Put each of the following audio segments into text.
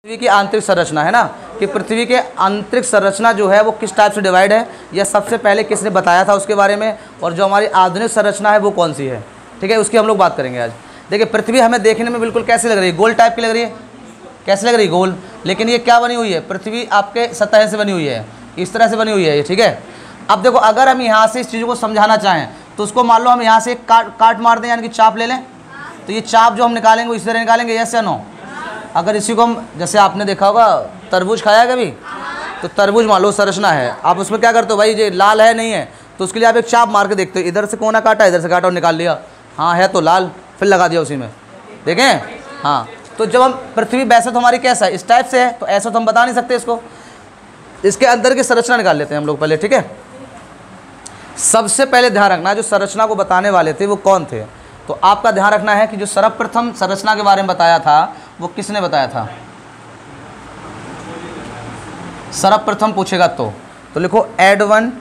पृथ्वी की आंतरिक संरचना है ना, कि पृथ्वी के आंतरिक संरचना जो है वो किस टाइप से डिवाइड है, यह सबसे पहले किसने बताया था उसके बारे में, और जो हमारी आधुनिक संरचना है वो कौन सी है। ठीक है, उसकी हम लोग बात करेंगे आज। देखिए पृथ्वी हमें देखने में बिल्कुल कैसे लग रही है, गोल टाइप की लग रही है, कैसे लग रही है, गोल। लेकिन ये क्या बनी हुई है, पृथ्वी आपके सतह से बनी हुई है, इस तरह से बनी हुई है ये। ठीक है, अब देखो अगर हम यहाँ से इस चीज़ को समझाना चाहें तो उसको मान लो हम यहाँ से एक काट मार दें, यानी कि चाप ले लें, तो ये चाप जो हम निकालेंगे वो इस तरह निकालेंगे, यस या नो। अगर इसी को हम, जैसे आपने देखा होगा तरबूज खाया है कभी, तो तरबूज मान लो संरचना है, आप उसमें क्या करते हो भाई, ये लाल है नहीं है, तो उसके लिए आप एक चाप मार के देखते हो, इधर से कोना काटा, इधर से काटा और निकाल लिया, हाँ है तो लाल, फिर लगा दिया उसी में, देखें। हाँ, तो जब हम पृथ्वी वैसे तो हमारी कैसा है, इस टाइप से है, तो ऐसा तो हम बता नहीं सकते इसको, इसके अंदर की संरचना निकाल लेते हैं हम लोग पहले। ठीक है, सबसे पहले ध्यान रखना जो संरचना को बताने वाले थे वो कौन थे, तो आपका ध्यान रखना है कि जो सर्वप्रथम संरचना के बारे में बताया था वो किसने बताया था। सर्वप्रथम पूछेगा तो लिखो एडविन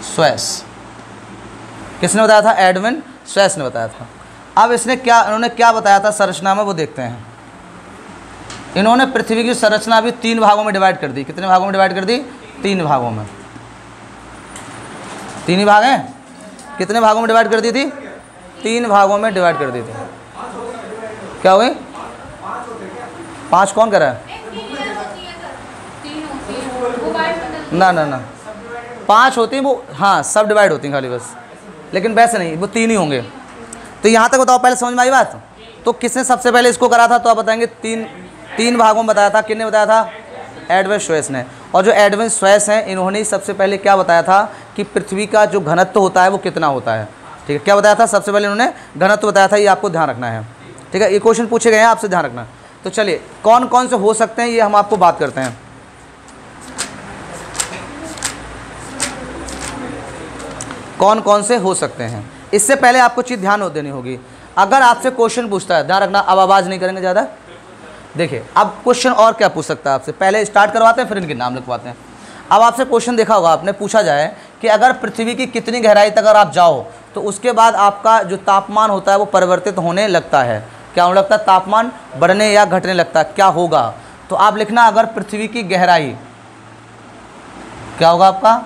स्वेस। किसने बताया था, एडविन स्वेस ने बताया था। अब इन्होंने क्या बताया था संरचना में वो देखते हैं। इन्होंने पृथ्वी की संरचना भी 3 भागों में डिवाइड कर दी। कितने भागों में डिवाइड कर दी, 3 भागों में। 3 ही भाग हैं, कितने भागों में डिवाइड कर दी थी, 3 भागों में डिवाइड कर दी थी। क्या हो गई, 5 कौन कर रहा है, ना 5 होती हैं वो, हाँ सब डिवाइड होती हैं खाली बस, लेकिन वैसे नहीं, वो 3 ही होंगे। तो यहाँ तक बताओ, पहले समझ में आई बात। तो किसने सबसे पहले इसको करा था, तो आप बताएंगे 3 भागों में बताया था। किसने बताया था, एडविन स्वेस ने। और जो एडविन स्वेस हैं इन्होंने ही सबसे पहले क्या बताया था कि पृथ्वी का जो घनत्व होता है वो कितना होता है। ठीक है, क्या बताया था, सबसे पहले इन्होंने घनत्व बताया था, ये आपको ध्यान रखना है। ठीक है, ये क्वेश्चन पूछे गए हैं, आपसे ध्यान रखना। तो चलिए कौन कौन से हो सकते हैं ये हम आपको बात करते हैं। कौन कौन से हो सकते हैं, इससे पहले आपको चीज़ ध्यान देनी होगी। अगर आपसे क्वेश्चन पूछता है, ध्यान रखना, अब आवाज़ नहीं करेंगे ज़्यादा। देखिए अब क्वेश्चन और क्या पूछ सकता है आपसे, पहले स्टार्ट करवाते हैं फिर इनके नाम लिखवाते हैं। अब आपसे क्वेश्चन देखा होगा आपने, पूछा जाए कि अगर पृथ्वी की कितनी गहराई तक अगर आप जाओ तो उसके बाद आपका जो तापमान होता है वो परिवर्तित होने लगता है। क्या होने लगता है, तापमान बढ़ने या घटने लगता है, क्या होगा। तो आप लिखना, अगर पृथ्वी की गहराई, क्या होगा आपका,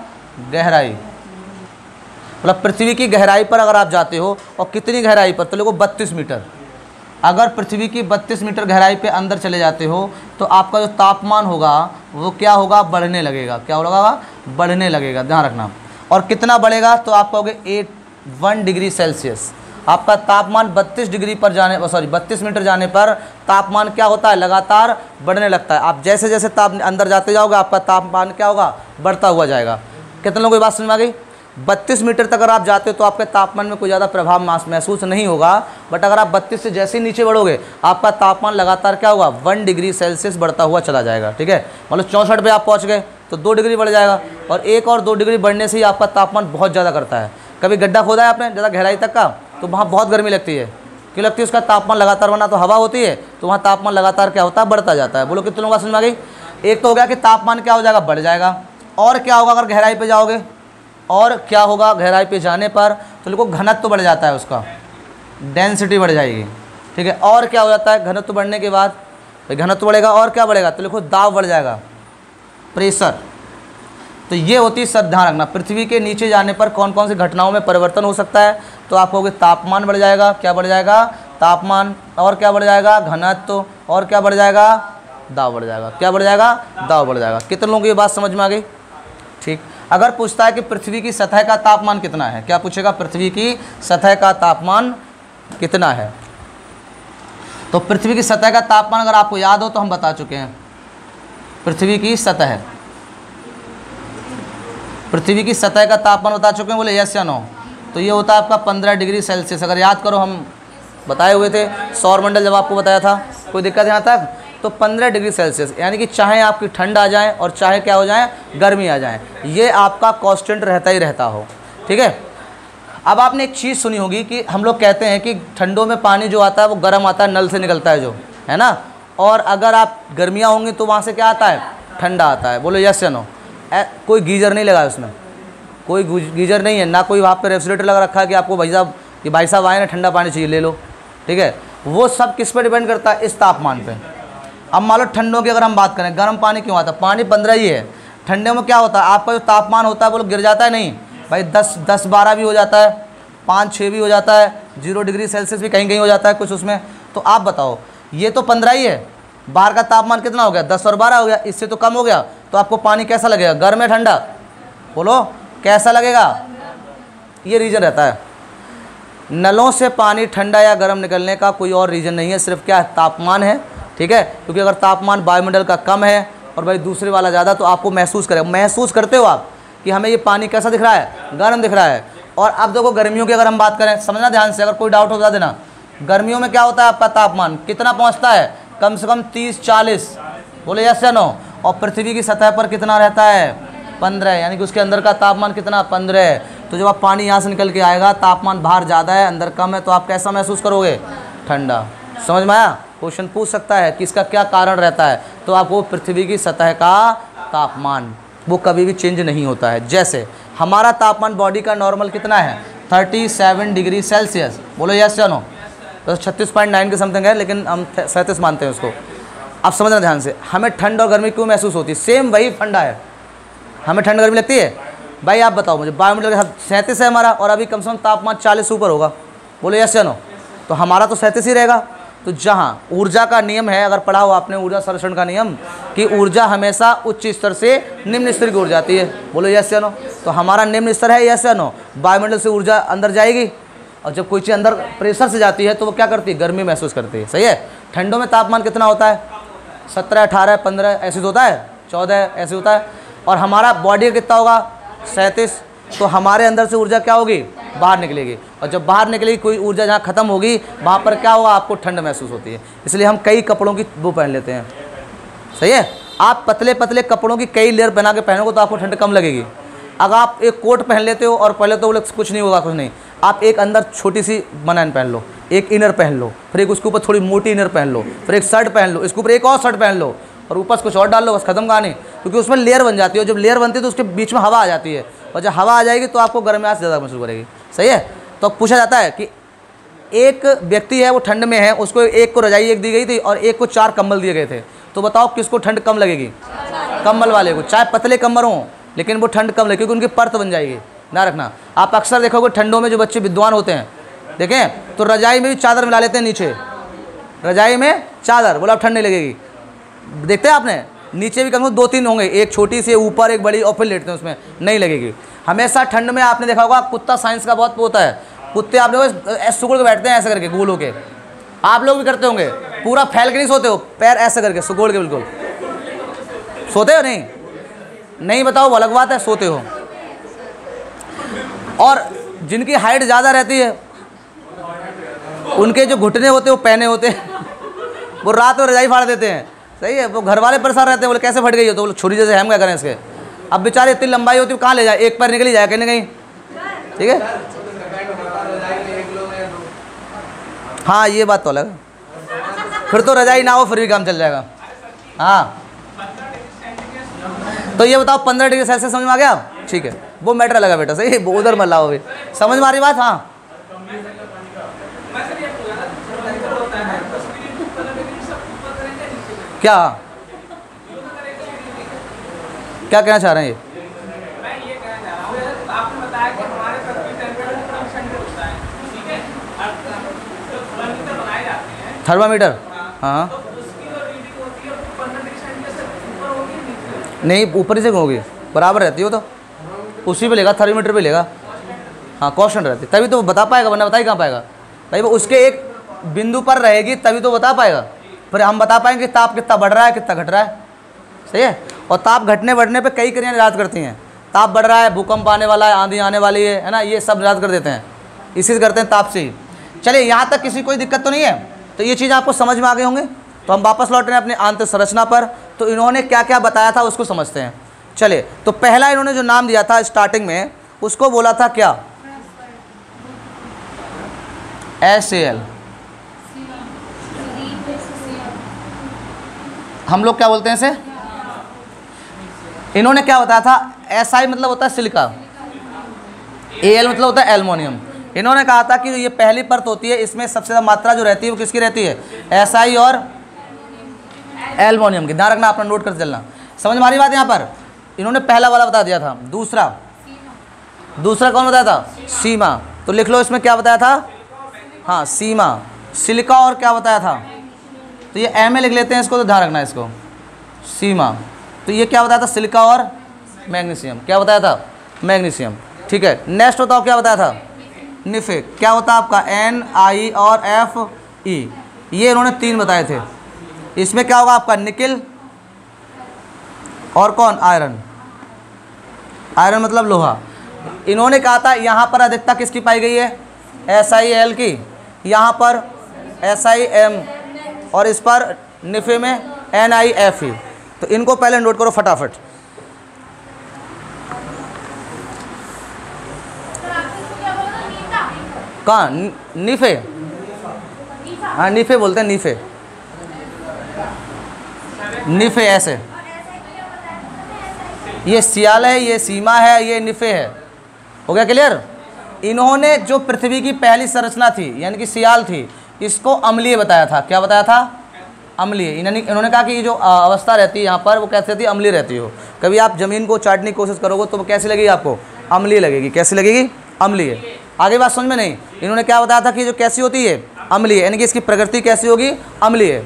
गहराई, मतलब पृथ्वी की गहराई पर अगर आप जाते हो, और कितनी गहराई पर, तो लिखो 32 मीटर। अगर पृथ्वी की 32 मीटर गहराई पे अंदर चले जाते हो तो आपका जो तापमान होगा वो क्या होगा, बढ़ने लगेगा। क्या होगा, बढ़ने लगेगा, ध्यान रखना। और कितना बढ़ेगा, तो आप कहोगे 1 डिग्री सेल्सियस। आपका तापमान 32 डिग्री पर जाने, 32 मीटर जाने पर तापमान क्या होता है, लगातार बढ़ने लगता है। आप जैसे जैसे अंदर जाते जाओगे आपका तापमान क्या होगा, बढ़ता हुआ जाएगा। कितने लोगों को ये बात समझ में आ गई। 32 मीटर तक अगर आप जाते हो तो आपके तापमान में कोई ज़्यादा प्रभाव महसूस नहीं होगा, बट अगर आप 32 से जैसे ही नीचे बढ़ोगे आपका तापमान लगातार क्या होगा, 1 डिग्री सेल्सियस बढ़ता हुआ चला जाएगा। ठीक है, मतलब 64 पे आप पहुंच गए तो 2 डिग्री बढ़ जाएगा, और 1 और 2 डिग्री बढ़ने से ही आपका तापमान बहुत ज़्यादा करता है। कभी गड्ढा खोदा है आपने ज़्यादा गहराई तक का, तो वहाँ बहुत गर्मी लगती है, क्यों लगती है, उसका तापमान लगातार बढ़ना, तो हवा होती है तो वहाँ तापमान लगातार क्या होता है, बढ़ता जाता है। बोलो कितने लोगों को समझ में आ गई। एक तो हो गया कि तापमान क्या हो जाएगा, बढ़ जाएगा। और क्या होगा अगर गहराई पे जाओगे, और क्या होगा गहराई पे जाने पर, तो लिखो घनत्व बढ़ जाता है, उसका डेंसिटी बढ़ जाएगी। ठीक है, और क्या हो जाता है, घनत्व बढ़ने के बाद घनत्व बढ़ेगा, और क्या बढ़ेगा, तो लिखो दाब बढ़ जाएगा, प्रेशर। तो ये होती है, सब ध्यान रखना, पृथ्वी के नीचे जाने पर कौन कौन सी घटनाओं में परिवर्तन हो सकता है। तो आप कहोगे तापमान बढ़ जाएगा, क्या बढ़ जाएगा, तापमान, और क्या बढ़ जाएगा, घनत्व, और क्या बढ़ जाएगा, दाब बढ़ जाएगा। क्या बढ़ जाएगा, दाब बढ़ जाएगा। कितने लोगों को ये बात समझ में आ गई। ठीक, अगर पूछता है कि पृथ्वी की सतह का तापमान कितना है, क्या पूछेगा, पृथ्वी की सतह का तापमान कितना है। तो पृथ्वी की सतह का तापमान अगर आपको याद हो तो हम बता चुके हैं। पृथ्वी की सतह का तापमान बता चुके हैं, बोले यस या नो। तो ये होता है आपका 15 डिग्री सेल्सियस। अगर याद करो हम बताए हुए थे सौरमंडल जब आपको बताया था, कोई दिक्कत यहाँ तक, तो 15 डिग्री सेल्सियस, यानी कि चाहे आपकी ठंड आ जाए और चाहे क्या हो जाए, गर्मी आ जाए, ये आपका कांस्टेंट रहता ही रहता हो। ठीक है, अब आपने एक चीज़ सुनी होगी कि हम लोग कहते हैं कि ठंडों में पानी जो आता है वो गर्म आता है, नल से निकलता है जो, है ना, और अगर आप गर्मियाँ होंगी तो वहाँ से क्या आता है, ठंडा आता है। बोलो यस या नो। कोई गीजर नहीं लगा उसमें, कोई गीजर नहीं है, ना कोई वहाँ पे रेफ्रिजरेटर लगा रखा है कि आपको भाई साहब आए ना ठंडा पानी चाहिए ले लो, ठीक है। वो सब किस पे डिपेंड करता है, इस तापमान पे। अब मान लो ठंडों की अगर हम बात करें, गर्म पानी क्यों आता है, पानी 15 ही है। ठंडे में क्या होता है, आपका जो तापमान होता है वो गिर जाता है, नहीं भाई 10-12 भी हो जाता है, 5-6 भी हो जाता है, 0 डिग्री सेल्सियस भी कहीं कहीं हो जाता है कुछ उसमें। तो आप बताओ, ये तो 15 ही है, बाहर का तापमान कितना हो गया, 10 और 12 हो गया, इससे तो कम हो गया। तो आपको पानी कैसा लगेगा, गर्म है ठंडा, बोलो कैसा लगेगा। ये रीज़न रहता है। नलों से पानी ठंडा या गर्म निकलने का कोई और रीज़न नहीं है, सिर्फ क्या है, तापमान है, ठीक है। क्योंकि अगर तापमान वायुमंडल का कम है और भाई दूसरे वाला ज़्यादा, तो आपको महसूस करते हो आप कि हमें ये पानी कैसा दिख रहा है, गर्म दिख रहा है। और अब देखो गर्मियों की अगर हम बात करें, समझना ध्यान से, अगर कोई डाउट हो बता देना। गर्मियों में क्या होता है, आपका तापमान कितना पहुंचता है, कम से कम 30-40, बोले यस या नो। और पृथ्वी की सतह पर कितना रहता है, 15, यानी कि उसके अंदर का तापमान कितना, 15 है। तो जब आप पानी यहाँ से निकल के आएगा, तापमान बाहर ज़्यादा है अंदर कम है, तो आप कैसा महसूस करोगे, ठंडा। समझ में आया। क्वेश्चन पूछ सकता है कि इसका क्या कारण रहता है, तो आपको पृथ्वी की सतह का तापमान वो कभी भी चेंज नहीं होता है। जैसे हमारा तापमान बॉडी का नॉर्मल कितना है, 37 डिग्री सेल्सियस, बोलो यस या नो। तो 36.9 के समथिंग है, लेकिन हम 37 मानते हैं उसको। अब समझना ध्यान से, हमें ठंड और गर्मी क्यों महसूस होती है, सेम वही फंडा है, हमें ठंड गर्मी लगती है। भाई आप बताओ मुझे, वायुमंडल के साथ 37 है हमारा, और अभी कम से कम तापमान 40 ऊपर होगा, बोलो यस या नो। तो हमारा तो 37 ही रहेगा। तो जहाँ ऊर्जा का नियम है, अगर पढ़ा हो आपने ऊर्जा संरक्षण का नियम, कि ऊर्जा हमेशा उच्च स्तर से निम्न स्तर की ओर जाती है, बोलो यस या नो। तो हमारा निम्न स्तर है, यस या नो। वायुमंडल से ऊर्जा अंदर जाएगी, और जब कोई चीज़ अंदर प्रेशर से जाती है तो वो क्या करती है, गर्मी महसूस करती है, सही है। ठंडों में तापमान कितना होता है, 17, 18, 15 ऐसे होता है, 14 ऐसे होता है। और हमारा बॉडी का कितना होगा, 37। तो हमारे अंदर से ऊर्जा क्या होगी, बाहर निकलेगी, और जब बाहर निकलेगी कोई ऊर्जा जहाँ खत्म होगी, वहाँ पर क्या होगा, आपको ठंड महसूस होती है। इसलिए हम कई कपड़ों की वो पहन लेते हैं, सही है। आप पतले पतले कपड़ों की कई लेयर बना के पहनोगे तो आपको ठंड कम लगेगी। अगर आप एक कोट पहन लेते हो और पहले तो बोले कुछ नहीं होगा, कुछ नहीं, आप एक अंदर छोटी सी बनान पहन लो, एक इनर पहन लो, फिर एक उसके ऊपर थोड़ी मोटी इनर पहन लो, फिर एक शर्ट पहन लो, इसके ऊपर एक और शर्ट पहन लो, और ऊपर से कुछ और डाल लो, बस खत्म कहानी। क्योंकि उसमें लेयर बन जाती है, जब लेयर बनती है तो उसके बीच में हवा आ जाती है, और जब हवा आ जाएगी तो आपको गर्माहट ज़्यादा महसूस करेगी, सही है। तो पूछा जाता है कि एक व्यक्ति है वो ठंड में है, उसको एक को रजाई एक दी गई थी और एक को 4 कंबल दिए गए थे, तो बताओ किसको ठंड कम लगेगी, कंबल वाले को। चाहे पतले कंबल हों लेकिन वो ठंड कम लगेगी, क्योंकि उनकी परत बन जाएगी, ना रखना। आप अक्सर देखोगे ठंडों में जो बच्चे विद्वान होते हैं, देखें तो रजाई में भी चादर मिला लेते हैं नीचे, रजाई में चादर, बोला ठंड नहीं लगेगी। देखते हैं आपने, नीचे भी कम से कम 2-3 होंगे, एक छोटी से ऊपर एक बड़ी, और फिर लेटते हैं उसमें, नहीं लगेगी। हमेशा ठंड में आपने देखा होगा, कुत्ता साइंस का बहुत होता है, कुत्ते आप लोग ऐसे सुकुड़ के बैठते हैं, ऐसे करके गोल होके, आप लोग भी करते होंगे, पूरा फैल के नहीं सोते हो, पैर ऐसे करके सुकुड़ के, बिल्कुल सोते हो, नहीं बताओ, वो अलग बात है, सोते हो। और जिनकी हाइट ज़्यादा रहती है, उनके जो घुटने होते हैं वो पहने होते हैं, वो रात में रजाई फाड़ देते हैं, सही है। वो घर वाले परेशान रहते हैं, बोले कैसे फट गई हो, तो बोले छुरी जैसे हम क्या करें इसके। अब बेचारे इतनी लंबाई होती है, कहाँ ले जाए, एक पैर निकल ही जाए कहीं ना कहीं, ठीक है। हाँ ये बात तो अलग है, फिर तो रजाई ना हो फिर भी काम चल जाएगा। हाँ तो ये बताओ 15 डिग्री सेल्सियस समझ में आ गया, ठीक है, वो मैटर लगा बेटा, सही है, वो उधर मत लाओ, समझ में आ रही बात। हाँ क्या क्या कहना चाह रहे हैं ये, मैं ये कहना चाह रहा हूँ, आपने बताया कि हमारे पृथ्वी टेम्परेचर 15% होता है, ठीक है, थर्मामीटर बनाए जाते हैं, थर्मामीटर, हाँ, तो उसकी जो रीडिंग होती है वो 15 डिग्री सेल्सियस से ऊपर होगी, नीचे नहीं ऊपर ही से होगी, बराबर रहती हो, तो उसी पे लेगा, थर्मामीटर पे लेगा, हाँ कॉन्स्टेंट रहती, तभी तो बता पाएगा, वरना बता ही कहाँ पाएगा भाई। वो उसके एक बिंदु पर रहेगी तभी तो बता पाएगा, फिर हम बता पाएंगे कि ताप कितना बढ़ रहा है, कितना घट रहा है, सही है। और ताप घटने बढ़ने पे कई क्रियाएं निरात करती हैं, ताप बढ़ रहा है, भूकंप आने वाला है, आंधी आने वाली है ना, ये सब निरात कर देते हैं, इसी से करते हैं ताप से ही। चलिए यहाँ तक किसी कोई दिक्कत तो नहीं है, तो ये चीज़ आपको समझ में आ गए होंगे। तो हम वापस लौट रहे हैं अपनी आंतरिक संरचना पर, तो इन्होंने क्या क्या बताया था उसको समझते हैं। चलिए, तो पहला इन्होंने जो नाम दिया था स्टार्टिंग में, उसको बोला था क्या, HCl। हम लोग क्या बोलते हैं इसे, इन्होंने क्या बताया था, SI मतलब होता है सिलिका, Al मतलब होता है एल्युमिनियम। इन्होंने कहा था कि ये पहली परत होती है, इसमें सबसे ज़्यादा मात्रा जो रहती है वो किसकी रहती है, Si और एल्युमिनियम की। ध्यान रखना, अपना नोट कर चलना। समझ में आ रही बात यहाँ पर? इन्होंने पहला वाला बता दिया था। दूसरा कौन बताया था, सीमा। तो लिख लो इसमें क्या बताया था, हाँ सीमा, सिलिका और क्या बताया था, तो ये एम में लिख लेते हैं इसको, तो ध्यान रखना इसको, सीमा। तो ये क्या बताया था, सिलिका और मैग्नीशियम। क्या बताया था, मैग्नीशियम। ठीक है, नेक्स्ट बताओ क्या बताया था, निफे। क्या होता है आपका, Ni और Fe। ये इन्होंने 3 बताए थे। इसमें क्या होगा आपका, निकिल और कौन, आयरन। आयरन मतलब लोहा। इन्होंने कहा था यहाँ पर अधिकता किसकी पाई गई है, SiAl की, यहाँ पर SiM और इस पर निफे में NiFe। तो इनको पहले नोट करो फटाफट। कहाँ, निफे, हाँ निफे बोलते हैं, निफे, निफे ऐसे। ये सियाल है, ये सीमा है, ये निफे है। हो गया क्लियर? इन्होंने जो पृथ्वी की पहली संरचना थी यानी कि सियाल थी, इसको अम्लीय बताया था। क्या बताया था, अम्लीय। इन्होंने कहा कि ये जो अवस्था रहती है यहाँ पर वो कैसे रहती है, अम्लीय रहती हो। कभी आप ज़मीन को चाटने की कोशिश करोगे तो वो कैसी लगेगी आपको, अम्लीय लगेगी। कैसी लगेगी, अम्लीय। आगे बात समझ में नहीं? इन्होंने क्या बताया था कि जो कैसी होती है, अम्लीय, यानी कि इसकी प्रकृति कैसी होगी, अम्लीय।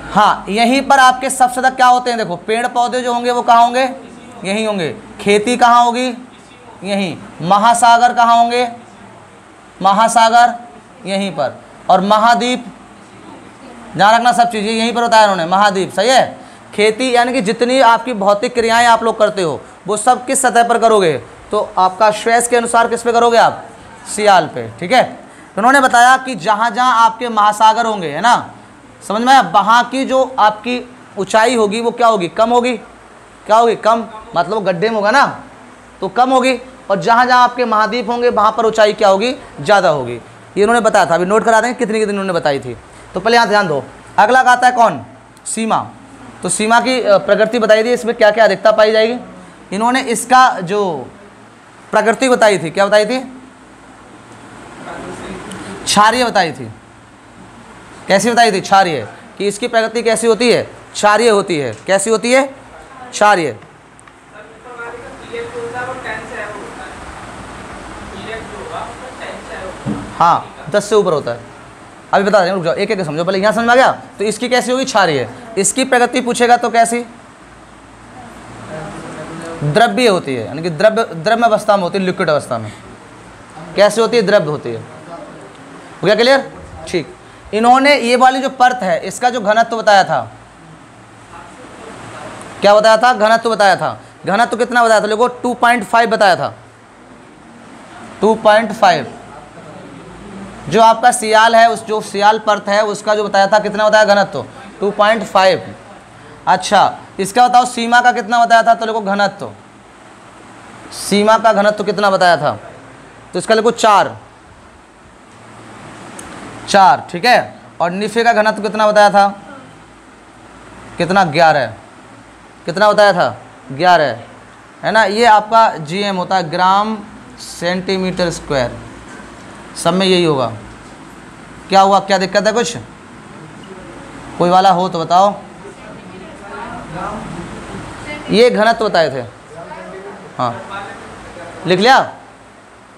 हाँ, यहीं पर आपके सबसे ज़्यादा क्या होते हैं, देखो पेड़ पौधे जो होंगे वो कहाँ होंगे, यहीं होंगे। खेती कहाँ होगी, यहीं। महासागर कहाँ होंगे, महासागर यहीं पर। और महाद्वीप, ध्यान रखना सब चीज़ें यहीं पर बताया उन्होंने, महाद्वीप। सही है। खेती यानी कि जितनी आपकी भौतिक क्रियाएं आप लोग करते हो वो सब किस सतह पर करोगे, तो आपका श्वेस के अनुसार किस पे करोगे आप, सियाल पे। ठीक है। तो उन्होंने बताया कि जहाँ जहाँ आपके महासागर होंगे, है ना, समझ में आया, वहाँ की जो आपकी ऊंचाई होगी वो क्या होगी, कम होगी। क्या होगी, कम, मतलब गड्ढे में होगा ना तो कम होगी। और जहाँ जहाँ आपके महाद्वीप होंगे वहाँ पर ऊंचाई क्या होगी, ज़्यादा होगी। ये उन्होंने बताया था। अभी नोट करा देंगे कितनी कितनी उन्होंने बताई थी। तो पहले यहाँ ध्यान दो। अगला आता है कौन, सीमा। तो सीमा की प्रकृति बताई थी, इसमें क्या क्या अधिकता पाई जाएगी। इन्होंने इसका जो प्रकृति बताई थी, क्या बताई थी, क्षारीय बताई थी। कैसी बताई थी, क्षारीय, कि इसकी प्रकृति कैसी होती है, क्षारीय होती है। कैसी होती है, क्षारीय। हाँ 10 से ऊपर होता है। अभी बता दें, रुक जाओ, एक एक समझो पहले। यहाँ समझ आ गया। तो इसकी कैसी होगी, क्षारीय। इसकी प्रकृति पूछेगा तो कैसी, द्रव्य होती है, यानी कि द्रव्य अवस्था में होती है, लिक्विड अवस्था में। कैसी होती है, द्रव्य होती है। हो गया क्लियर? ठीक। इन्होंने ये वाली जो परत है इसका जो घनत्व बताया था, क्या बताया था, घनत्व बताया था। घनत्व कितना बताया था, देखो 2.5 बताया था। 2.5 जो आपका सियाल है, उस जो सियाल परत है उसका जो बताया था, कितना बताया घनत्व, 2.5। अच्छा, इसका बताओ सीमा का कितना बताया था, तो देखो घनत्व, सीमा का घनत्व कितना बताया था, तो इसका देखो 4। ठीक है। और निफे का घनत्व कितना बताया था, कितना, 11। कितना बताया था, 11, है ना। ये आपका GM होता है, ग्राम सेंटीमीटर स्क्वायर। सब में यही होगा। क्या हुआ, क्या दिक्कत है, कुछ कोई वाला हो तो बताओ। ये घनत्व बताए थे। हाँ लिख लिया,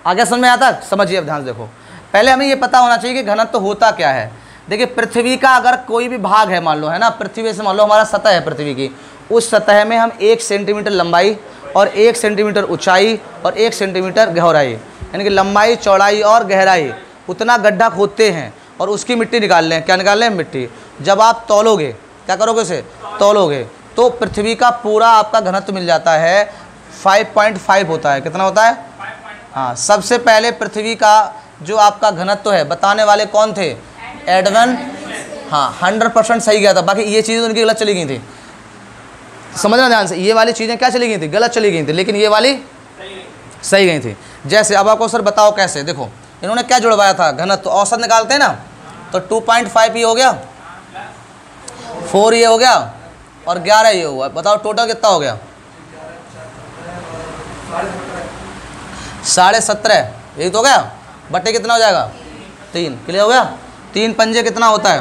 आगे समझ में आता, समझिए। अब ध्यान से देखो, पहले हमें ये पता होना चाहिए कि घनत्व होता क्या है। देखिए पृथ्वी का अगर कोई भी भाग है, मान लो, है ना, पृथ्वी से मान लो हमारा सतह है पृथ्वी की, उस सतह में हम 1 सेंटीमीटर लंबाई और 1 सेंटीमीटर ऊंचाई और 1 सेंटीमीटर गहराई, यानी कि लंबाई, चौड़ाई और गहराई, उतना गड्ढा खोदते हैं और उसकी मिट्टी निकाल लें। क्या निकाल लें, मिट्टी। जब आप तौलोगे, क्या करोगे, उसे तौलोगे, तो पृथ्वी का पूरा आपका घनत्व मिल जाता है, 5.5 होता है। कितना होता है, हाँ। सबसे पहले पृथ्वी का जो आपका घनत्व है बताने वाले कौन थे, एडवन। हाँ 100% सही गया था। बाकी ये चीज़ें तो उनकी गलत चली गई थी, समझना ध्यान से। ये वाली चीज़ें क्या चली गई थी, गलत चली गई थी, लेकिन ये वाली सही गई थी। जैसे अब आपको सर बताओ कैसे, देखो इन्होंने क्या जुड़वाया था, घनत्व औसत निकालते हैं ना, तो 2.5 ये हो गया, 4 ये हो गया और 11 ये हुआ। बताओ टोटल कितना हो गया, 17.5 यही तो हो गया, बटे कितना हो जाएगा 3। क्लियर हो गया। 3 पंजे कितना होता है,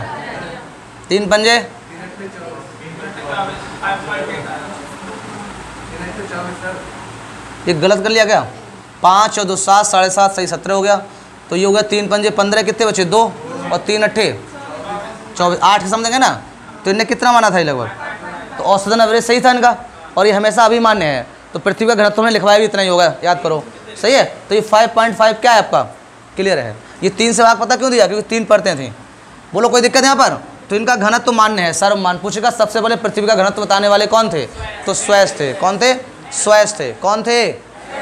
3 पंजे ये गलत कर लिया क्या, 5 और 2 7, 7.5 सही 17 हो गया। तो ये हो गया 3 पंजे 15, कितने बचे 2 और 3 अट्ठे 24, 8 के समझेंगे ना। तो इनने कितना माना था लगभग, तो औसतन एवरेज सही था इनका, और ये हमेशा अभिमान्य है। तो पृथ्वी का घनत्व में लिखवाया भी इतना ही होगा, याद करो, सही है। तो ये 5.5 क्या है आपका, क्लियर है। ये 3 से भाग पता क्यों दिया, क्योंकि 3 परतें थी। बोलो कोई दिक्कत यहाँ पर। तो इनका घनत्व मान्य है, सर्वमान। पूछेगा सबसे पहले पृथ्वी का घनत्व बताने वाले कौन थे, तो स्वेस थे। कौन थे, स्वेस थे। कौन थे,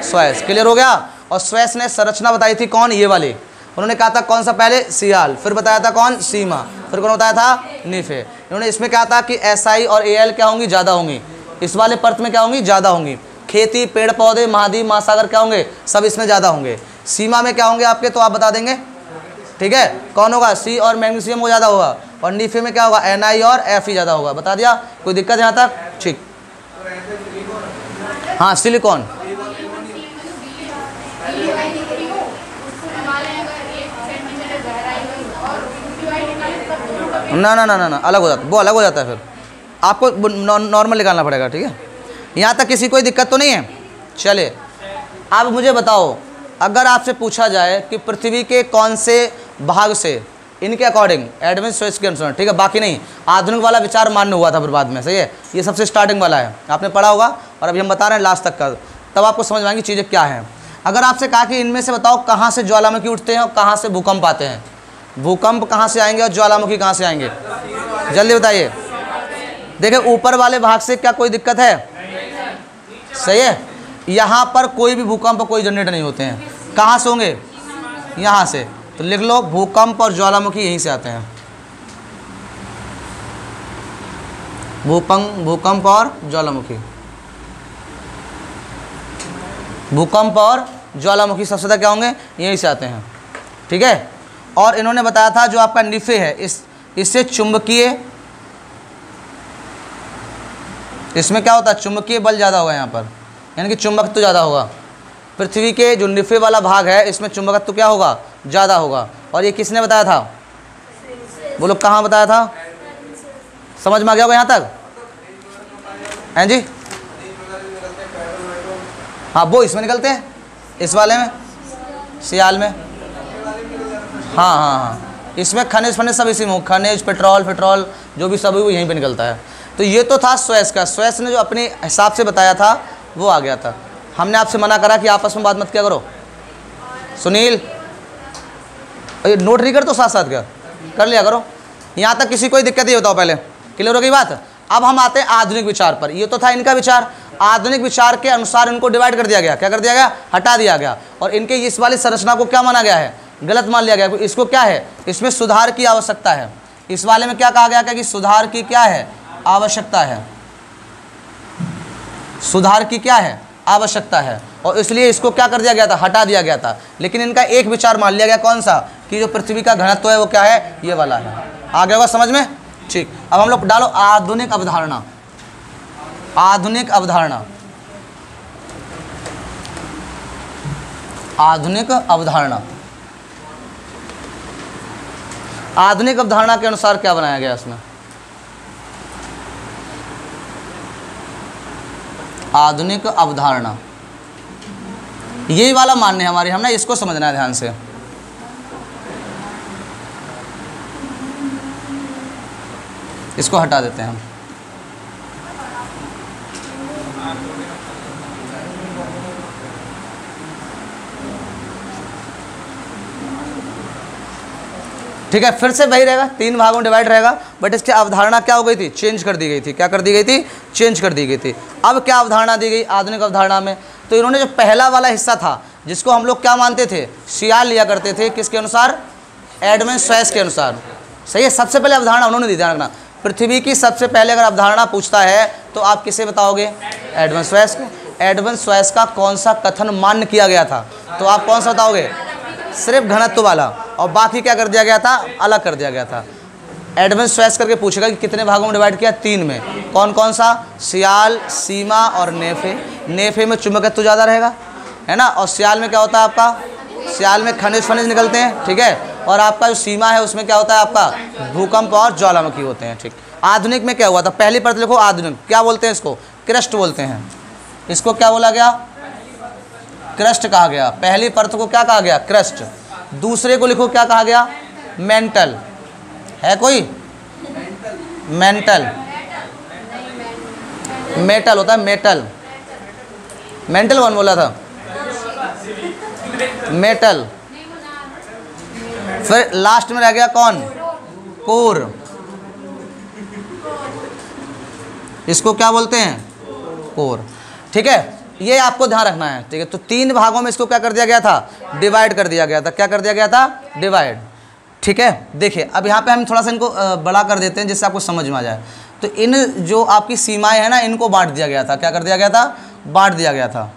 स्वेस। क्लियर हो गया। और स्वेस ने संरचना बताई थी कौन, ये वाली। उन्होंने कहा था कौन सा, पहले सियाल, फिर बताया था कौन, सीमा, फिर कौन बताया था, नीफे। इन्होंने इसमें कहा था कि SI और AL क्या होंगी, ज़्यादा होंगी। इस वाले परत में क्या होंगी, ज़्यादा होंगी। खेती, पेड़ पौधे, महाद्वीप, महासागर क्या होंगे, सब इसमें ज़्यादा होंगे। सीमा में क्या होंगे आपके, तो आप बता देंगे, ठीक है। कौन होगा, C और मैग्नीशियम वो ज़्यादा होगा। और नीफे में क्या होगा, NI और Fe ज़्यादा होगा। बता दिया, कोई दिक्कत यहाँ तक, ठीक। हाँ सिलिकॉन, ना ना ना ना ना अलग हो जाता है, वो अलग हो जाता है, फिर आपको नॉर्मल निकालना पड़ेगा, ठीक है। यहाँ तक किसी कोई दिक्कत तो नहीं है। चले अब मुझे बताओ, अगर आपसे पूछा जाए कि पृथ्वी के कौन से भाग से इनके अकॉर्डिंग एडवांस स्वेस के अनुसार, ठीक है, बाकी नहीं, आधुनिक वाला विचार मान्य हुआ था फिर बाद में, सही है। ये सबसे स्टार्टिंग वाला है, आपने पढ़ा होगा, और अभी हम बता रहे हैं लास्ट तक का, तब आपको समझ में आएंगी चीज़ें क्या हैं। अगर आपसे कहा कि इनमें से बताओ कहाँ से ज्वालामुखी उठते हैं और कहाँ से भूकंप आते हैं, भूकंप कहाँ से आएंगे और ज्वालामुखी कहाँ से आएंगे, जल्दी बताइए। देखिए ऊपर वाले भाग से क्या कोई दिक्कत है, सही है। यहाँ पर कोई भी भूकंप, कोई जनरेटर नहीं होते हैं। कहाँ से होंगे, यहाँ से। तो लिख लो, भूकंप और ज्वालामुखी यहीं से आते हैं। भूकंप और ज्वालामुखी, भूकंप और ज्वालामुखी सबसे ज़्यादा क्या होंगे, यहीं से आते हैं, ठीक है। और इन्होंने बताया था जो आपका निफे है, इससे चुंबकीय, इसमें क्या होता है, चुंबकीय बल ज़्यादा होगा यहाँ पर, यानी कि चुंबकत्व ज़्यादा होगा। पृथ्वी के जो निफे वाला भाग है इसमें चुंबकत्व क्या होगा, ज़्यादा होगा। और ये किसने बताया था, बोलो कहाँ बताया था, समझ में आ गया होगा यहाँ तक, हैं जी। हाँ वो इसमें निकलते हैं, इस वाले में, सियाल में। हाँ हाँ हाँ, इसमें खनिज फनिज सब इसी में, खनिज, पेट्रोल जो भी सब है वो यहीं पे निकलता है। तो ये तो था स्वेस का, स्वेस ने जो अपने हिसाब से बताया था वो आ गया था। हमने आपसे मना करा कि आपस में बात मत क्या करो। सुनील ये नोट नहीं कर तो साथ साथ क्या कर लिया करो। यहाँ तक किसी कोई दिक्कत नहीं, बताओ पहले, क्लियर हो गई बात। अब हम आते हैं आधुनिक विचार पर। ये तो था इनका विचार, आधुनिक विचार के अनुसार इनको डिवाइड कर दिया गया। क्या कर दिया गया, हटा दिया गया। और इनके इस वाली संरचना को क्या माना गया है, गलत मान लिया गया। इसको क्या है, इसमें सुधार की आवश्यकता है। इस वाले में क्या कहा गया कि सुधार की क्या है, आवश्यकता है, सुधार की क्या है, आवश्यकता है। और इसलिए इसको क्या कर दिया गया था, हटा दिया गया था। लेकिन इनका एक विचार मान लिया गया, कौन सा, कि जो पृथ्वी का घनत्व है वो क्या है, ये वाला है। आ गया होगा समझ में, ठीक। अब हम लोग डालो आधुनिक अवधारणा। आधुनिक अवधारणा, आधुनिक अवधारणा, आधुनिक अवधारणा के अनुसार क्या बनाया गया इसमें, आधुनिक अवधारणा यही वाला मान्य है हमारी, हमने इसको समझना है ध्यान से। इसको हटा देते हैं हम। ठीक है, फिर से वही रहेगा, 3 भागों में डिवाइड रहेगा, बट इसकी अवधारणा क्या हो गई थी, चेंज कर दी गई थी। क्या कर दी गई थी, चेंज कर दी गई थी। अब क्या अवधारणा दी गई आधुनिक अवधारणा में, तो इन्होंने जो पहला वाला हिस्सा था जिसको हम लोग क्या मानते थे, सियाल लिया करते थे, किसके अनुसार, एडमंड स्वेस के अनुसार। सही है, सबसे पहले अवधारणा उन्होंने दी, ध्यान रखना। पृथ्वी की सबसे पहले अगर अवधारणा पूछता है तो आप किसे बताओगे, एडमंड स्वेस को। एडमंड स्वेस का कौन सा कथन मान्य किया गया था, तो आप कौन सा बताओगे, सिर्फ घनत्व वाला, और बाकी क्या कर दिया गया था, अलग कर दिया गया था। एडमंड स्वेस करके पूछेगा कि कितने भागों में डिवाइड किया, 3 में। कौन कौन सा, सियाल, सीमा और नेफे। नेफे में चुंबकत्व ज़्यादा रहेगा है ना, और सियाल में क्या होता है आपका, सियाल में खनिज फनिज निकलते हैं, ठीक है, और आपका जो सीमा है उसमें क्या होता है आपका भूकंप और ज्वालामुखी होते हैं, ठीक। आधुनिक में क्या हुआ था, पहली परत लिखो आधुनिक, क्या बोलते हैं इसको, क्रस्ट बोलते हैं, इसको क्या बोला गया, क्रस्ट कहा गया। पहली परत को क्या कहा गया, क्रस्ट। दूसरे को लिखो क्या कहा गया, मेंटल, है कोई, मेंटल, मेटल होता है मेटल, मेंटल कौन बोला था, मेटल। फिर लास्ट में रह गया कौन, कोर, इसको क्या बोलते हैं, कोर, ठीक है। ये आपको ध्यान रखना है, ठीक है। तो 3 भागों में इसको क्या कर दिया गया था, डिवाइड कर दिया गया था, क्या कर दिया गया था, डिवाइड, ठीक है। देखिए अब यहाँ पे हम थोड़ा सा इनको बड़ा कर देते हैं जिससे आपको समझ में आ जाए। तो इन जो आपकी सीमाएं हैं ना, इनको बांट दिया गया था, क्या कर दिया गया था, बांट दिया गया था।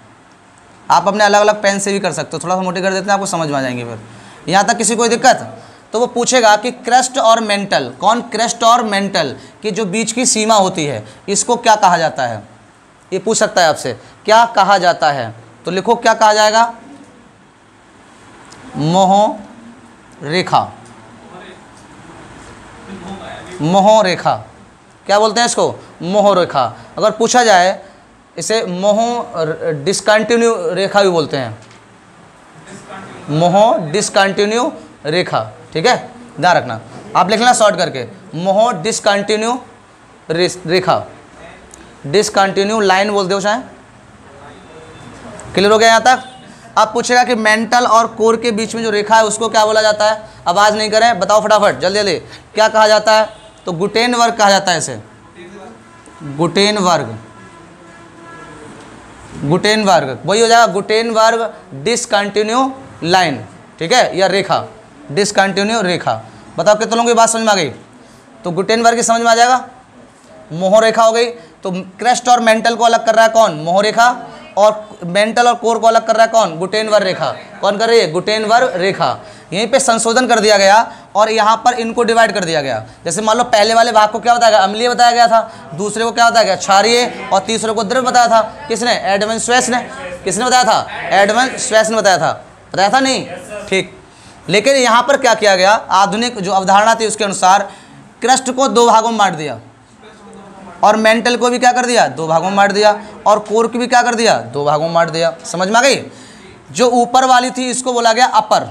आप अपने अलग अलग पेन से भी कर सकते हो, थोड़ा सा मोटी कर देते हैं, आपको समझ में आ जाएंगे। फिर यहाँ तक किसी कोई दिक्कत, तो वो पूछेगा कि क्रस्ट और मेंटल, कौन, क्रस्ट और मेंटल की जो बीच की सीमा होती है इसको क्या कहा जाता है, ये पूछ सकता है आपसे, क्या कहा जाता है। तो लिखो क्या कहा जाएगा, मोह रेखा, मोह रेखा, क्या बोलते हैं इसको, मोह रेखा। अगर पूछा जाए इसे मोह डिसकंटिन्यू रेखा भी बोलते हैं, मोह डिसकंटिन्यू रेखा, ठीक है, ध्यान रखना। आप लिख लेना शॉर्ट करके, मोह डिसकंटिन्यू रेखा, डिसकंटिन्यू लाइन बोलते हो चाहे, क्लियर हो गया यहाँ तक। अब पूछेगा कि मेंटल और कोर के बीच में जो रेखा है उसको क्या बोला जाता है, आवाज़ नहीं करें, बताओ फटाफट जल्दी जल्दी, क्या कहा जाता है। तो गुटेन वर्ग कहा जाता है इसे, गुटेन वर्ग, गुटेन वर्ग वही हो जाएगा, गुटेन वर्ग डिसकंटिन्यू लाइन, ठीक है, या रेखा, डिसकंटिन्यू रेखा। बताओ कितने लोगों की बात समझ में आ गई। तो गुटेन वर्ग की समझ में आ जाएगा, मोह रेखा हो गई। तो क्रस्ट और मेंटल को अलग कर रहा है कौन, मोह रेखा, और मेंटल और कोर को अलग कर रहा है कौन, गुटेनवर्ग रेखा। कौन कर रही है, गुटेनवर्ग रेखा। यहीं पे संशोधन कर दिया गया और यहाँ पर इनको डिवाइड कर दिया गया। जैसे मान लो पहले वाले भाग को क्या बताया गया, अम्लीय बताया गया था, दूसरे को क्या बताया गया, क्षारीय, और तीसरे को द्रव बताया था। किसने, एडमंड स्वेस ने, किसने बताया था, एडमंड स्वेस ने बताया था नहीं, ठीक। लेकिन यहाँ पर क्या किया गया, आधुनिक जो अवधारणा थी उसके अनुसार क्रस्ट को 2 भागों में बांट दिया, और मेंटल को भी क्या कर दिया, 2 भागों में बांट दिया, और कोर को भी क्या कर दिया, 2 भागों में बांट दिया। समझ में आ गई। जो ऊपर वाली थी इसको बोला गया अपर,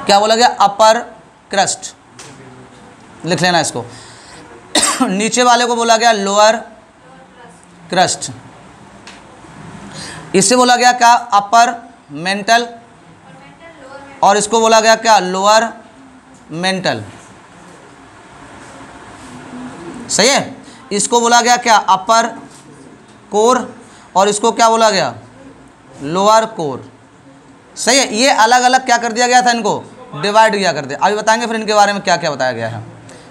क्या बोला गया, अपर क्रस्ट, लिख लेना इसको। नीचे वाले को बोला गया लोअर क्रस्ट, इससे बोला गया क्या, अपर मेंटल, और इसको बोला गया क्या, लोअर मेंटल, सही है। इसको बोला गया क्या, अपर कोर, और इसको क्या बोला गया, लोअर कोर, सही है। ये अलग अलग क्या कर दिया गया था, इनको डिवाइड किया कर दिया। अभी बताएंगे फिर इनके बारे में क्या क्या बताया गया है।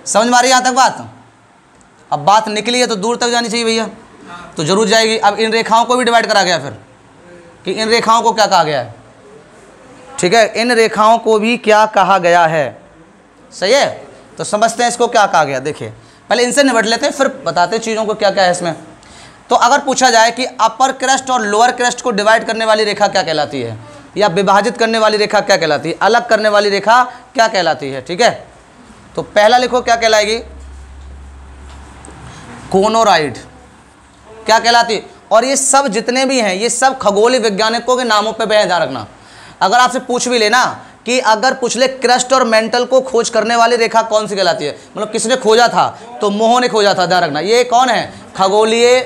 समझ में आ रही है यहाँ तक बात। अब बात निकली है तो दूर तक जानी चाहिए भैया, तो जरूर जाएगी। अब इन रेखाओं को भी डिवाइड करा गया फिर, कि इन रेखाओं को क्या कहा गया है, ठीक है, इन रेखाओं को भी क्या कहा गया है, सही है। तो समझते हैं इसको क्या कहा गया। देखिए पहले इनसे निपट लेते हैं, फिर बताते हैं चीज़ों को क्या क्या है इसमें। तो अगर पूछा जाए कि अपर क्रस्ट और लोअर क्रस्ट को डिवाइड करने वाली रेखा क्या कहलाती है, या विभाजित करने वाली रेखा क्या कहलाती है, अलग करने वाली रेखा क्या कहलाती है, ठीक है। तो पहला लिखो क्या कहलाएगी, कोनोराइड, क्या कहलाती है। और ये सब जितने भी हैं ये सब खगोलीय वैज्ञानिकों के नामों पे ध्यान रखना। अगर आपसे पूछ भी लेना कि अगर पूछ ले क्रस्ट और मेंटल को खोज करने वाली रेखा कौन सी कहलाती है, मतलब किसने खोजा था, तो मोह ने खोजा था, ध्यान रखना। ये कौन है, खगोलीय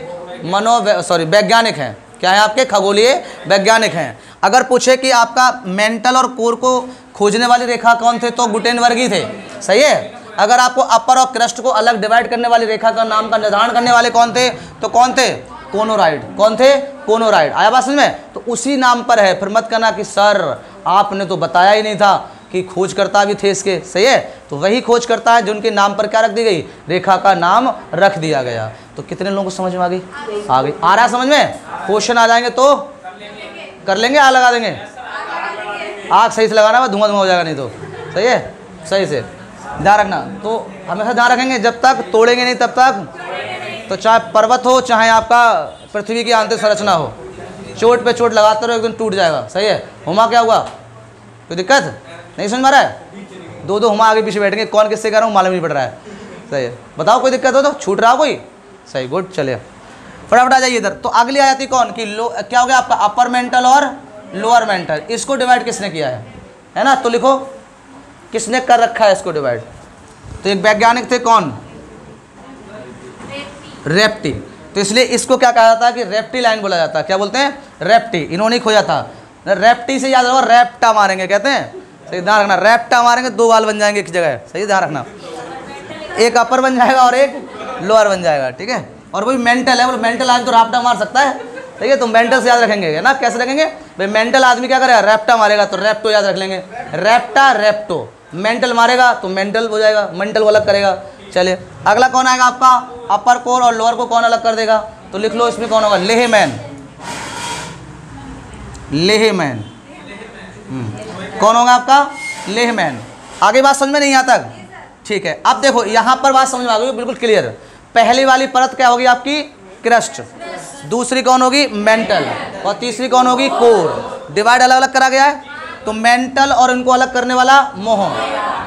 वैज्ञानिक हैं, क्या है आपके, खगोलीय वैज्ञानिक हैं। अगर पूछे कि आपका मेंटल और कोर को खोजने वाली रेखा कौन थे, तो गुटेनवर्ग ही थे, सही है। अगर आपको अपर और क्रस्ट को अलग डिवाइड करने वाली रेखा का नाम का निर्धारण करने वाले कौन थे, तो कौन थे, कोनोराइड। कौन थे, कोनोराइड। आया बात समझ में। तो उसी नाम पर है, फिर मत करना कि सर आपने तो बताया ही नहीं था कि खोजकर्ता भी थे इसके, सही है। तो वही खोजकर्ता है जिनके नाम पर क्या रख दी गई, रेखा का नाम रख दिया गया। तो कितने लोगों को समझ में आ गई, आ गई, आ रहा है समझ में। क्वेश्चन आ जाएंगे तो कर लेंगे, आग लगा देंगे, आग सही से लगाना है, धुआं धुआं हो जाएगा नहीं तो, सही है, सही से ध्यान रखना। तो हमेशा ध्यान रखेंगे, जब तक तोड़ेंगे नहीं तब तक, तो चाहे पर्वत हो चाहे आपका पृथ्वी की आंतरिक संरचना हो, चोट पे चोट लगाते रहो, एक दिन टूट जाएगा। सही है। हुमा क्या हुआ, कोई दिक्कत नहीं? समझ में आ रहा है? दो दो हुमा आगे पीछे बैठेंगे, कौन किससे कह रहा हूँ मालूम नहीं पड़ रहा है। सही है, बताओ कोई दिक्कत हो तो, छूट रहा कोई? सही, गुड। चलिए फटाफट आ जाइए इधर। तो अगली आ जाती कौन कि क्या हो गया आपका अपर मेंटल और लोअर मेंटल। इसको डिवाइड किसने किया है ना? तो लिखो किसने कर रखा है इसको डिवाइड। तो एक वैज्ञानिक थे कौन? रेप्टी। तो इसलिए इसको क्या कहा जाता है कि रेप्टिलाइन बोला जाता है। क्या बोलते हैं? रेप्टी। इन्होंने खोजा था। रेप्टी से याद रखो, रैप्टा मारेंगे कहते हैं। सही, ध्यान रखना, रैप्टा मारेंगे दो बाल बन जाएंगे एक जगह। सही, ध्यान रखना, एक अपर बन जाएगा और एक लोअर बन जाएगा। ठीक है। और वही मेंटल है, वो मेंटल आदमी तो रैप्टा मार सकता है। ठीक है, तो मेंटल से याद रखेंगे है ना। कैसे रखेंगे भाई? मेंटल आदमी क्या करेगा? रैप्टा मारेगा तो रैप्टो याद रख लेंगे। रैप्टा रैप्टो। मेंटल मारेगा तो मेंटल हो जाएगा, मेंटल को अलग करेगा। चलिए अगला कौन आएगा आपका? अपर कोर और लोअर को कौन अलग कर देगा? तो लिख लो इसमें कौन होगा? लेहमैन। लेहमैन कौन होगा आपका? लेहमैन। आगे बात समझ में नहीं आता? ठीक है। अब देखो यहाँ पर बात समझ में आ गई बिल्कुल क्लियर। पहली वाली परत क्या होगी आपकी? क्रस्ट। दूसरी कौन होगी? मेंटल। और तीसरी कौन होगी? कोर। डिवाइड अलग अलग करा गया है। तो मेंटल और इनको अलग करने वाला मोह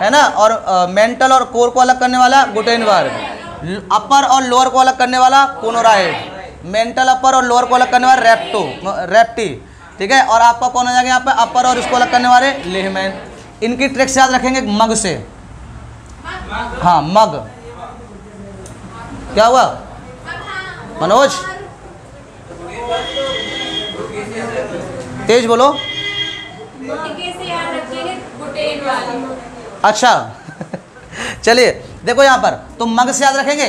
है ना, और मेंटल और कोर को अलग करने वाला गुटेनबर्ग। अपर और लोअर को अलग करने वाला कोनोराइड। मेंटल अपर और लोअर को अलग करने वाला रेप्टी। ठीक है। और आपका कौन हो जाएगा यहाँ पे? अपर और इसको अलग करने वाले लेहमैन। इनकी ट्रिक्स याद रखेंगे मग से। हाँ, मग। क्या हुआ मनोज? तेज बोलो। अच्छा चलिए देखो यहाँ पर तो मग से याद रखेंगे।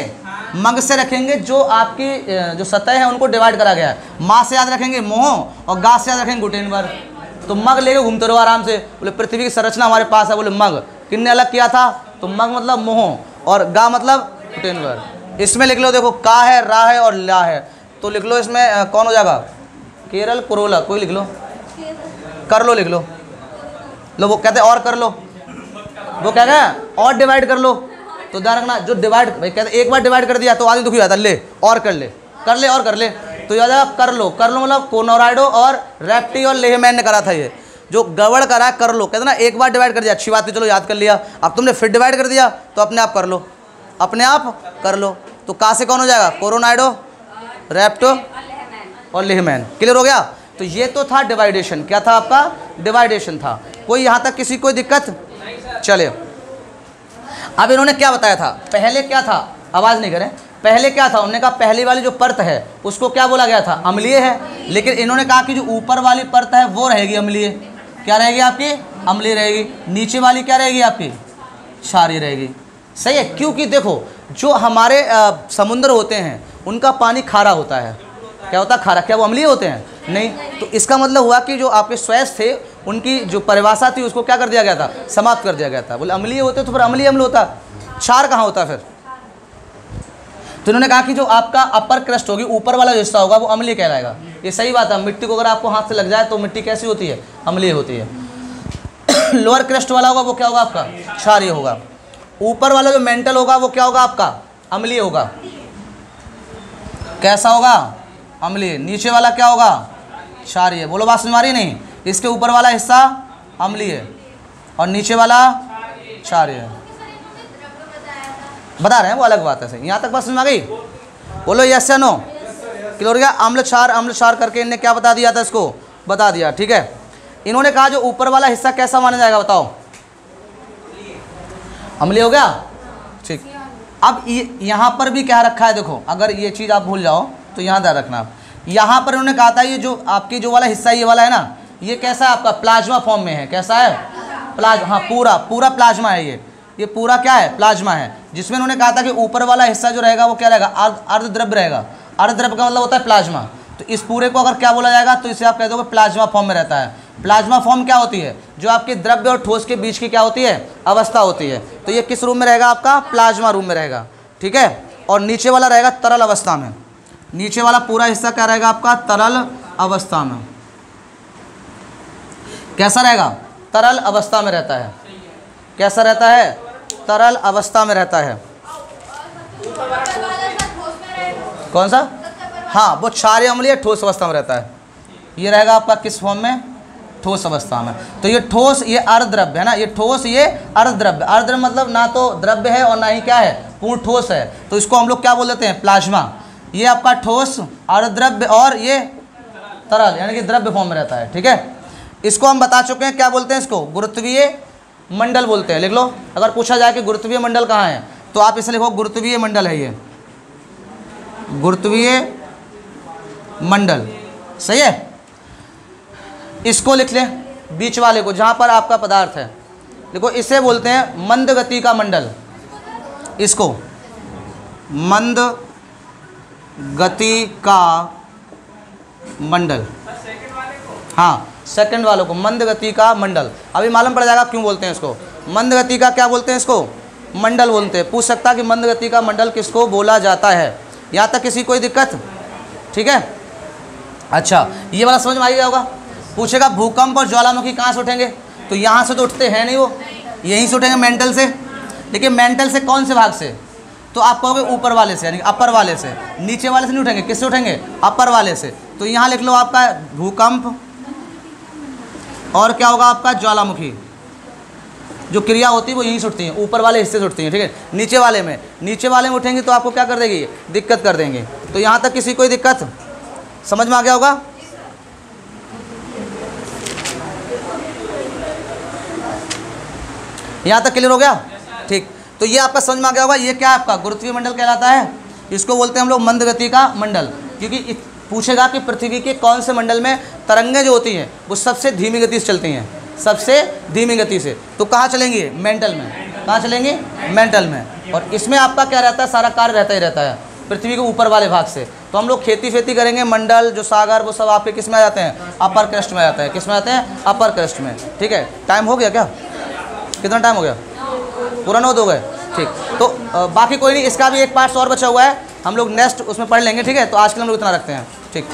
मग से रखेंगे जो आपकी जो सतह है उनको डिवाइड करा गया है। माँ से याद रखेंगे मोह और गा से याद रखेंगे गुटेनबर्ग। तो मग लेके घूमते रहो आराम से। बोले पृथ्वी की संरचना हमारे पास है। बोले मग किसने अलग किया था? तो मग मतलब मोह और गा मतलब गुटेनबर्ग। इसमें लिख लो, देखो का है, रा है और ला है। तो लिख लो इसमें कौन हो जाएगा? केरल कोरोला। कोई लिख लो, कर लो, लिख लो। लो वो कहते हैं और कर लो, वो कहते हैं और डिवाइड कर लो। तो ध्यान रखना, जो डिवाइड भाई कहते एक बार डिवाइड कर दिया तो आदमी दुखी हो जाता, ले और कर ले, कर ले और कर ले। तो याद आएगा कर लो। कर लो मतलब कोनोराइडो और रेप्टी और लेहमैन ने करा था। ये जो गड़बड़ करा है कर लो, कहते ना एक बार डिवाइड कर दिया अच्छी बात है, चलो याद कर लिया। अब तुमने फिर डिवाइड कर दिया तो अपने आप कर लो, अपने आप कर लो। तो का से कौन हो जाएगा? कोरोनाइडो, रेप्टो और लेहमैन। क्लियर हो गया? तो ये तो था डिवाइडेशन। क्या था आपका? डिवाइडेशन था। कोई यहाँ तक किसी कोई दिक्कत? चले अब इन्होंने क्या बताया था? पहले क्या था? आवाज़ नहीं करें। पहले क्या था? उन्होंने कहा पहली वाली जो परत है उसको क्या बोला गया था? अम्लीय है। लेकिन इन्होंने कहा कि जो ऊपर वाली परत है वो रहेगी अम्लीय। क्या रहेगी आपकी? अम्लीय रहेगी। नीचे वाली क्या रहेगी आपकी? क्षारीय रहेगी। सही है। क्योंकि देखो जो हमारे समुद्र होते हैं उनका पानी खारा होता है। क्या होता है? खारा। क्या वो अम्लीय होते हैं? नहीं। तो इसका मतलब हुआ कि जो आपके स्वैस थे उनकी जो परिभाषा थी उसको क्या कर दिया गया था? समाप्त कर दिया गया था। बोले अम्लीय होते तो फिर अम्लीय अम्ल होता, क्षार कहाँ होता फिर? तो इन्होंने कहा कि जो आपका अपर क्रस्ट होगी, ऊपर वाला जो हिस्सा होगा वो अम्लीय कहलाएगा। ये सही बात है। मिट्टी को अगर आपको हाथ से लग जाए तो मिट्टी कैसी होती है? अम्लीय होती है। लोअर क्रस्ट वाला होगा वो क्या होगा आपका? क्षारीय होगा। ऊपर वाला जो मेंटल होगा वो क्या होगा आपका? अम्लीय होगा। कैसा होगा? अम्लीय। नीचे वाला क्या होगा? क्षारीय। बोलो बात समझ आ रही नहीं? इसके ऊपर वाला हिस्सा अम्लीय और नीचे वाला क्षारीय। बता रहे हैं, वो अलग बात है। सही, यहाँ तक बात समझ आ गई? बोलो यस या नो? क्लियर हो गया? अम्ल क्षार करके इनने क्या बता दिया था? इसको बता दिया। ठीक है। इन्होंने कहा जो ऊपर वाला हिस्सा कैसा माना जाएगा? बताओ। अम्लीय हो गया। ठीक। अब यहाँ पर भी क्या रखा है? देखो अगर ये चीज़ आप भूल जाओ तो यहाँ ध्यान रखना। आप यहाँ पर इन्होंने कहा था ये जो आपकी जो वाला हिस्सा ये वाला है ना, ये कैसा है आपका? प्लाज्मा फॉर्म में है। कैसा है? प्लाज्मा। हाँ, पूरा प्लाज्मा है। ये पूरा क्या है? प्लाज्मा है। जिसमें उन्होंने कहा था कि ऊपर वाला हिस्सा जो रहेगा वो क्या रहेगा? अर्धद्रव्य रहेगा। अर्धद्रव्य का मतलब होता है प्लाज्मा। तो इस पूरे को अगर क्या बोला जाएगा तो इसे आप कह दोगे प्लाज्मा फॉर्म में रहता है। प्लाज्मा फॉर्म क्या होती है? जो आपके द्रव्य और ठोस के बीच की क्या होती है? अवस्था होती है। तो ये किस रूम में रहेगा आपका? प्लाज्मा रूम में रहेगा। ठीक है। और नीचे वाला रहेगा तरल अवस्था में। नीचे वाला पूरा हिस्सा क्या रहेगा आपका? तरल अवस्था में। कैसा रहेगा? तरल अवस्था में रहता है। कैसा रहता है? तरल अवस्था में रहता है। कौन सा? हाँ, वो क्षारीय अम्लीय ठोस अवस्था में रहता है। ये रहेगा आपका किस फॉर्म में, ठोस अवस्था में। तो ये ठोस, ये अर्धद्रव्य है ना, ये ठोस, ये अर्धद्रव्य। अर्धद्रव्य मतलब ना तो द्रव्य है और ना ही क्या है, पूर्ण ठोस है। तो इसको हम लोग क्या बोल देते हैं, प्लाज्मा। ये आपका ठोस, अर्धद्रव्य और ये तरल, यानी कि द्रव्य फॉर्म में रहता है। ठीक है, इसको हम बता चुके हैं, क्या बोलते हैं इसको, गुरुत्वीय मंडल बोलते हैं। लिख लो, अगर पूछा जाए कि गुरुत्वीय मंडल कहाँ है तो आप इसे लिखो गुरुत्वीय मंडल है ये, गुरुत्वीय मंडल। सही है, इसको लिख लें बीच वाले को, जहाँ पर आपका पदार्थ है। देखो इसे बोलते हैं मंद गति का मंडल, इसको मंद गति का मंडल। हाँ, सेकंड वालों को मंद गति का मंडल। अभी मालूम पड़ जाएगा क्यों बोलते हैं इसको मंद गति का, क्या बोलते हैं इसको, मंडल बोलते हैं। पूछ सकता कि मंद गति का मंडल किसको बोला जाता है, यहाँ तक किसी कोई दिक्कत? ठीक है, अच्छा ये वाला समझ में आ गया होगा। पूछेगा भूकंप और ज्वालामुखी कहाँ से उठेंगे, तो यहाँ से तो उठते हैं नहीं, वो यहीं से उठेंगे मेंटल से। लेकिन मेंटल से कौन से भाग से, तो आप कहोगे ऊपर वाले से, यानी अपर वाले से। नीचे वाले से नहीं उठेंगे, किससे उठेंगे, अपर वाले से। तो यहाँ लिख लो आपका भूकंप और क्या होगा आपका ज्वालामुखी। जो क्रिया होती है वो यहीं से उठती है, ऊपर वाले हिस्से से उठती है। ठीक है, नीचे वाले में उठेंगे तो आपको क्या कर देगी, दिक्कत कर देंगे। तो यहाँ तक किसी कोई दिक्कत समझ में आ गया होगा। यहाँ तक क्लियर हो गया, ठीक। तो ये आपका समझ में आ गया होगा, ये क्या आपका गुरुत्वीय मंडल कहलाता है। इसको बोलते हैं हम लोग मंद गति का मंडल, क्योंकि पूछेगा कि पृथ्वी के कौन से मंडल में तरंगें जो होती हैं वो सबसे धीमी गति से चलती हैं, सबसे धीमी गति से। तो कहाँ चलेंगी, मेंटल में। कहाँ चलेंगी, मेंटल में। और इसमें आपका क्या रहता है, सारा कार्य रहता ही रहता है पृथ्वी के ऊपर वाले भाग से। तो हम लोग खेती फेती करेंगे, मंडल जो सागर वो सब आपके किस में आ जाते हैं, अपर क्रस्ट में आ जाते हैं। किस में आते हैं, अपर क्रस्ट में। ठीक है, टाइम हो गया क्या, कितना टाइम हो गया, पूरा 9 हो गए। ठीक, तो बाकी कोई नहीं, इसका भी एक पार्ट्स और बचा हुआ है, हम लोग नेक्स्ट उसमें पढ़ लेंगे। ठीक है, तो आज के लिए हम लोग इतना रखते हैं। ठीक।